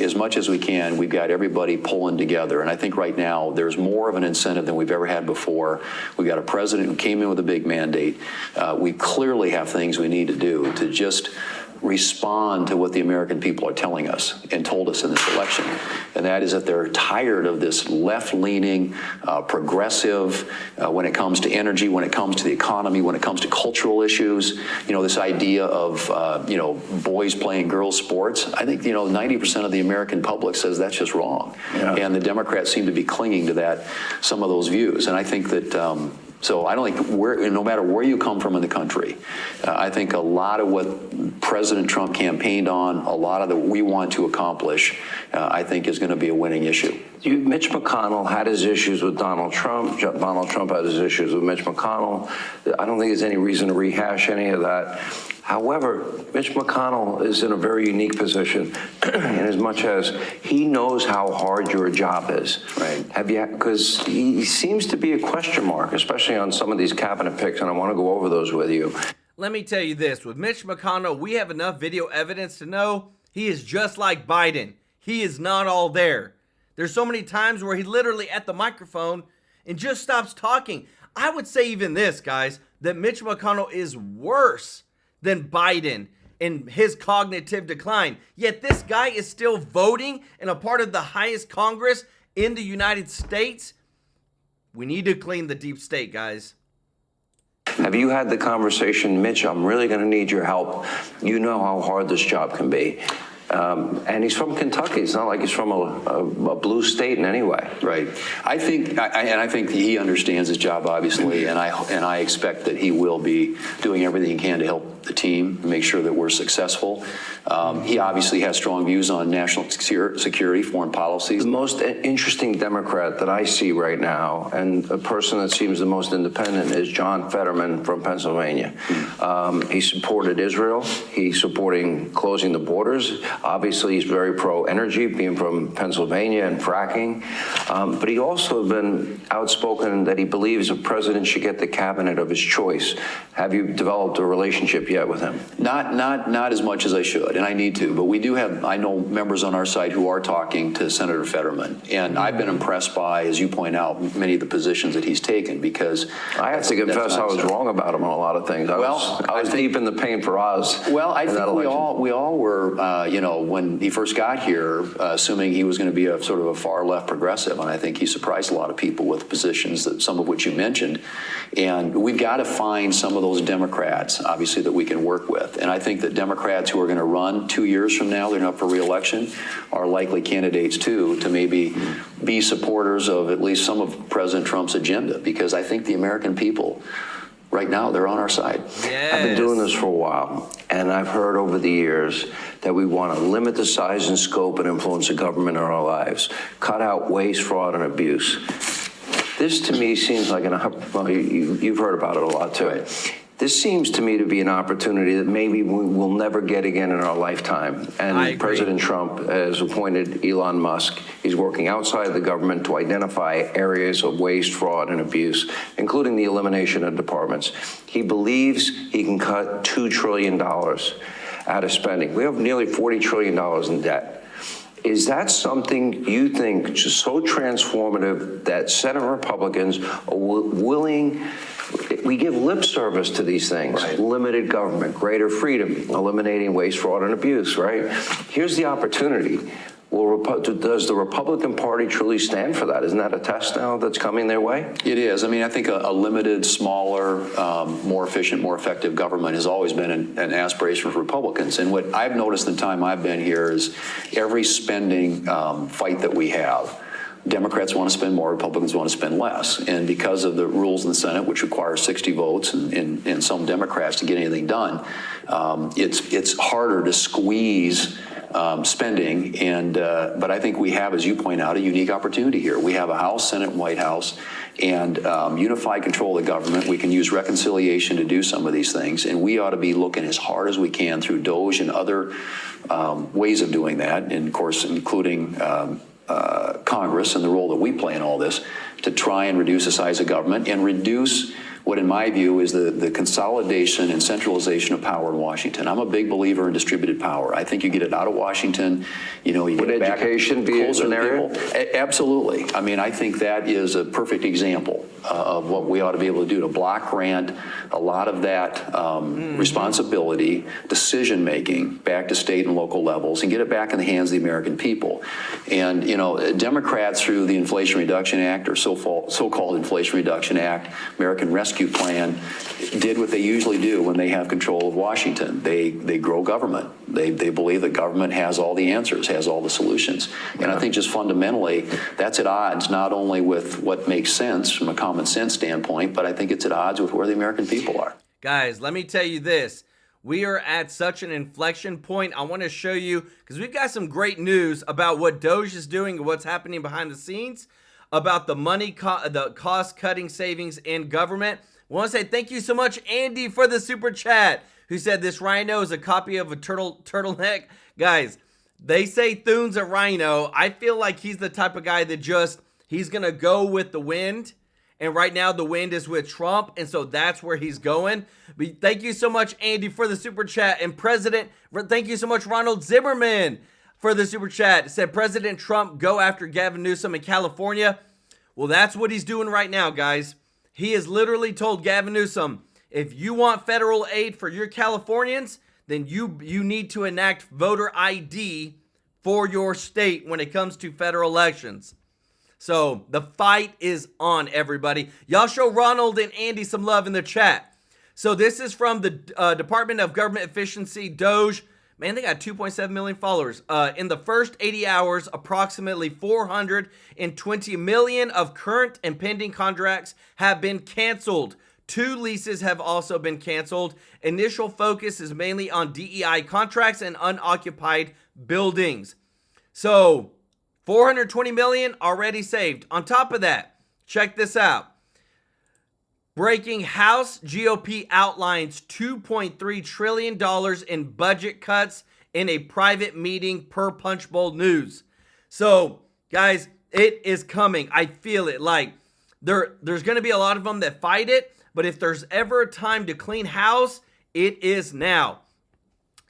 O: as much as we can, we've got everybody pulling together. And I think right now there's more of an incentive than we've ever had before. We've got a president who came in with a big mandate. We clearly have things we need to do to just respond to what the American people are telling us and told us in this election. And that is that they're tired of this left-leaning, progressive, when it comes to energy, when it comes to the economy, when it comes to cultural issues, this idea of, boys playing girls' sports. I think, 90% of the American public says that's just wrong. Yeah. And the Democrats seem to be clinging to some of those views. And I think that, so I don't think, no matter where you come from in the country, I think a lot of what President Trump campaigned on, a lot of that we want to accomplish, I think is going to be a winning issue.
M: Mitch McConnell had his issues with Donald Trump. Donald Trump had his issues with Mitch McConnell. I don't think there's any reason to rehash any of that. However, Mitch McConnell is in a very unique position in as much as he knows how hard your job is.
O: Right.
M: Because he seems to be a question mark, especially on some of these cabinet picks, and I want to go over those with you.
A: Let me tell you this, with Mitch McConnell, we have enough video evidence to know he is just like Biden. He is not all there. There's so many times where he literally at the microphone and just stops talking. I would say even this, guys, that Mitch McConnell is worse than Biden in his cognitive decline. Yet this guy is still voting and a part of the highest Congress in the United States. We need to clean the deep state, guys.
M: Have you had the conversation, Mitch, I'm really going to need your help. You know how hard this job can be. And he's from Kentucky. It's not like he's from a blue state in any way.
O: Right. I think he understands his job, obviously, and I expect that he will be doing everything he can to help the team, make sure that we're successful. He obviously has strong views on national security, foreign policies.
M: The most interesting Democrat that I see right now, and a person that seems the most independent, is John Fetterman from Pennsylvania. He supported Israel. He's supporting closing the borders. Obviously, he's very pro-energy, being from Pennsylvania and fracking. But he also has been outspoken that he believes a president should get the cabinet of his choice. Have you developed a relationship yet with him?
O: Not as much as I should, and I need to. But we do have, I know members on our side who are talking to Senator Fetterman. And I've been impressed by, as you point out, many of the positions that he's taken, because
M: I have to confess I was wrong about him on a lot of things. I was deep in the pain for Oz.
O: Well, I think we all were, when he first got here, assuming he was going to be a sort of a far left progressive, and I think he surprised a lot of people with positions that some of which you mentioned. And we've got to find some of those Democrats, obviously, that we can work with. And I think that Democrats who are going to run 2 years from now, they're not for re-election, are likely candidates too to maybe be supporters of at least some of President Trump's agenda, because I think the American people right now, they're on our side.
A: Yes.
M: I've been doing this for a while, and I've heard over the years that we want to limit the size and scope and influence of government in our lives, cut out waste, fraud, and abuse. This, to me, seems like well, you've heard about it a lot, too.
O: Right.
M: This seems to me to be an opportunity that maybe we will never get again in our lifetime. And President Trump has appointed Elon Musk. He's working outside the government to identify areas of waste, fraud, and abuse, including the elimination of departments. He believes he can cut $2 trillion out of spending. We have nearly $40 trillion in debt. Is that something you think just so transformative that Senate Republicans are willing? We give lip service to these things, right? Limited government, greater freedom, eliminating waste, fraud, and abuse, right? Here's the opportunity. Does the Republican Party truly stand for that? Isn't that a test now that's coming their way?
O: It is. I mean, I think a limited, smaller, more efficient, more effective government has always been an aspiration for Republicans. And what I've noticed in the time I've been here is every spending fight that we have, Democrats want to spend more, Republicans want to spend less. And because of the rules in the Senate, which require 60 votes and some Democrats to get anything done, it's harder to squeeze spending. But I think we have, as you point out, a unique opportunity here. We have a House, Senate, and White House, and unified control of the government. We can use reconciliation to do some of these things, and we ought to be looking as hard as we can through DOGE and other ways of doing that, and of course, including Congress and the role that we play in all this, to try and reduce the size of government and reduce what in my view is the consolidation and centralization of power in Washington. I'm a big believer in distributed power. I think you get it out of Washington, you get it back
M: education be
O: closer
M: an
O: to
M: area?
O: people. Absolutely. I mean, I think that is a perfect example of what we ought to be able to do, to block grant a lot of that responsibility, decision-making back to state and local levels and get it back in the hands of the American people. And, Democrats through the Inflation Reduction Act, or so-called Inflation Reduction Act, American Rescue Plan, did what they usually do when they have control of Washington. They grow government. They believe that government has all the answers, has all the solutions. And I think just fundamentally, that's at odds not only with what makes sense from a common sense standpoint, but I think it's at odds with where the American people are.
A: Guys, let me tell you this. We are at such an inflection point. I want to show you, because we've got some great news about what Doge is doing and what's happening behind the scenes, about the the cost-cutting savings in government. I want to say thank you so much, Andy, for the super chat, who said this rhino is a copy of a turtleneck. Guys, they say Thune's a rhino. I feel like he's the type of guy that he's going to go with the wind. And right now the wind is with Trump, and so that's where he's going. But thank you so much, Andy, for the super chat. And thank you so much, Ronald Zimmerman, for the super chat. It said, President Trump go after Gavin Newsom in California. Well, that's what he's doing right now, guys. He has literally told Gavin Newsom, if you want federal aid for your Californians, then you need to enact voter ID for your state when it comes to federal elections. So the fight is on, everybody. Y'all show Ronald and Andy some love in the chat. So this is from the Department of Government Efficiency, Doge. Man, they got 2.7 million followers. In the first 80 hours, approximately 420 million of current and pending contracts have been canceled. 2 leases have also been canceled. Initial focus is mainly on DEI contracts and unoccupied buildings. So 420 million already saved. On top of that, check this out. Breaking House GOP outlines $2.3 trillion in budget cuts in a private meeting per Punchbowl News. So, guys, it is coming. I feel it. Like, there's going to be a lot of them that fight it, but if there's ever a time to clean house, it is now.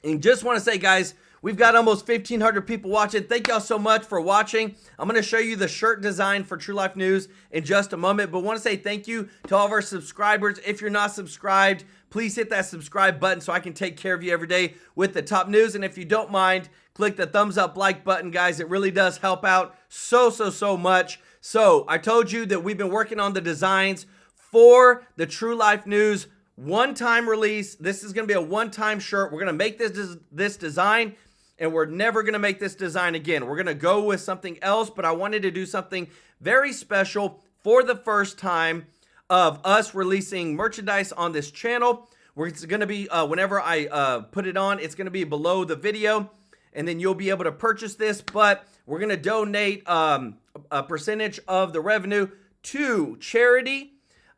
A: And just want to say, guys, we've got almost 1,500 people watching. Thank y'all so much for watching. I'm going to show you the shirt design for TrueLife News in just a moment, but want to say thank you to all of our subscribers. If you're not subscribed, please hit that subscribe button so I can take care of you every day with the top news. And if you don't mind, click the thumbs up like button, guys. It really does help out so much. So I told you that we've been working on the designs for the TrueLife News one-time release. This is going to be a one-time shirt. We're going to make this design, and we're never going to make this design again. We're going to go with something else, but I wanted to do something very special for the first time of us releasing merchandise on this channel. It's going to be, whenever I put it on, it's going to be below the video, and then you'll be able to purchase this, but we're going to donate a percentage of the revenue to charity.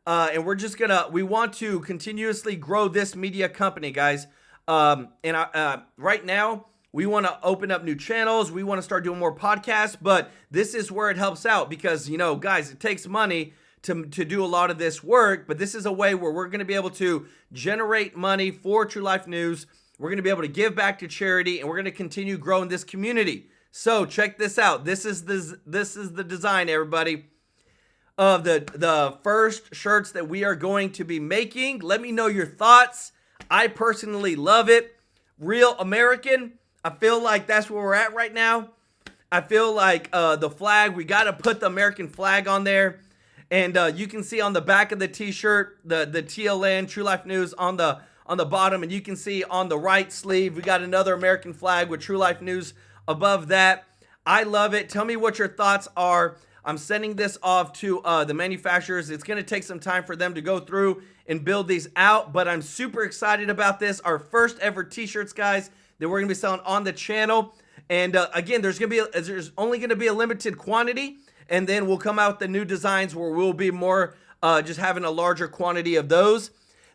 A: And we're just we want to continuously grow this media company, guys. Right now, we want to open up new channels. We want to start doing more podcasts, but this is where it helps out because, guys, it takes money to do a lot of this work, but this is a way where we're going to be able to generate money for TrueLife News. We're going to be able to give back to charity, and we're going to continue growing this community. So check this out. This is the design, everybody, of the first shirts that we are going to be making. Let me know your thoughts. I personally love it. Real American. I feel like that's where we're at right now. I feel like the flag, we got to put the American flag on there. And you can see on the back of the t-shirt, the TLN, TrueLife News on the bottom. And you can see on the right sleeve, we got another American flag with TrueLife News above that. I love it. Tell me what your thoughts are. I'm sending this off to the manufacturers. It's going to take some time for them to go through and build these out, but I'm super excited about this. Our first ever t-shirts, guys, that we're going to be selling on the channel. And again, there's only going to be a limited quantity, and then we'll come out with the new designs where we'll be more just having a larger quantity of those.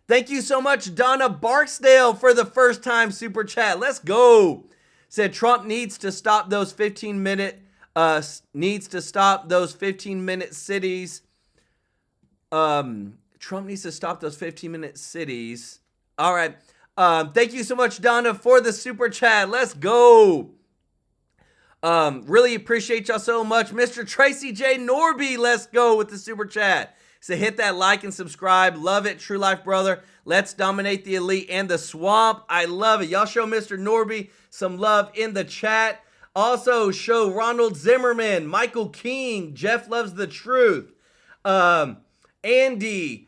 A: Thank you so much, Donna Barksdale, for the first time super chat. Let's go. Said Trump needs to stop those 15-minute cities Trump needs to stop those 15-minute cities. All right. Thank you so much, Donna, for the super chat. Let's go. Really appreciate y'all so much. Mr. Tracy J. Norby, let's go with the super chat. So hit that like and subscribe. Love it, True Life brother. Let's dominate the elite and the swamp. I love it. Y'all show Mr. Norby some love in the chat. Also show Ronald Zimmerman, Michael King, Jeff Loves the Truth, Andy.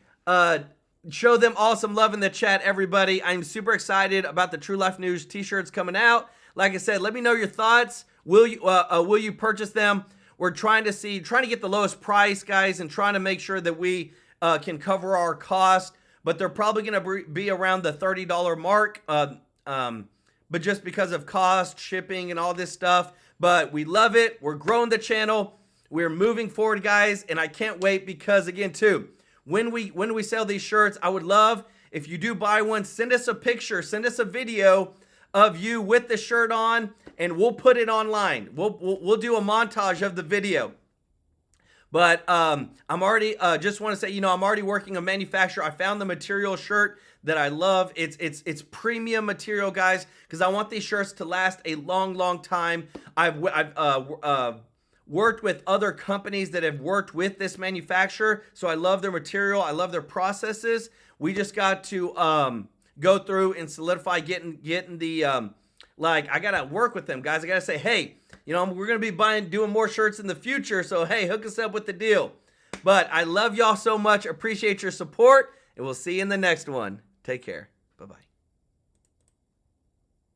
A: Show them all some love in the chat, everybody. I'm super excited about the True Life News t-shirts coming out. Like I said, let me know your thoughts. Will you purchase them? We're trying to get the lowest price, guys, and trying to make sure that we can cover our cost. But they're probably going to be around the $30 mark. But just because of cost, shipping, and all this stuff. But we love it. We're growing the channel. We're moving forward, guys, and I can't wait because, again, too, when we sell these shirts, I would love if you do buy one, send us a picture, send us a video of you with the shirt on, and we'll put it online. We'll do a montage of the video. But I'm already just want to say, I'm already working a manufacturer. I found the material shirt that I love. It's premium material, guys, because I want these shirts to last a long time. I've worked with other companies that have worked with this manufacturer, so I love their material. I love their processes. We just got to go through and solidify getting the I gotta work with them, guys. I gotta say, hey, we're gonna be doing more shirts in the future, so hey, hook us up with the deal. But I love y'all so much. Appreciate your support, and we'll see you in the next one. Take care. Bye-bye.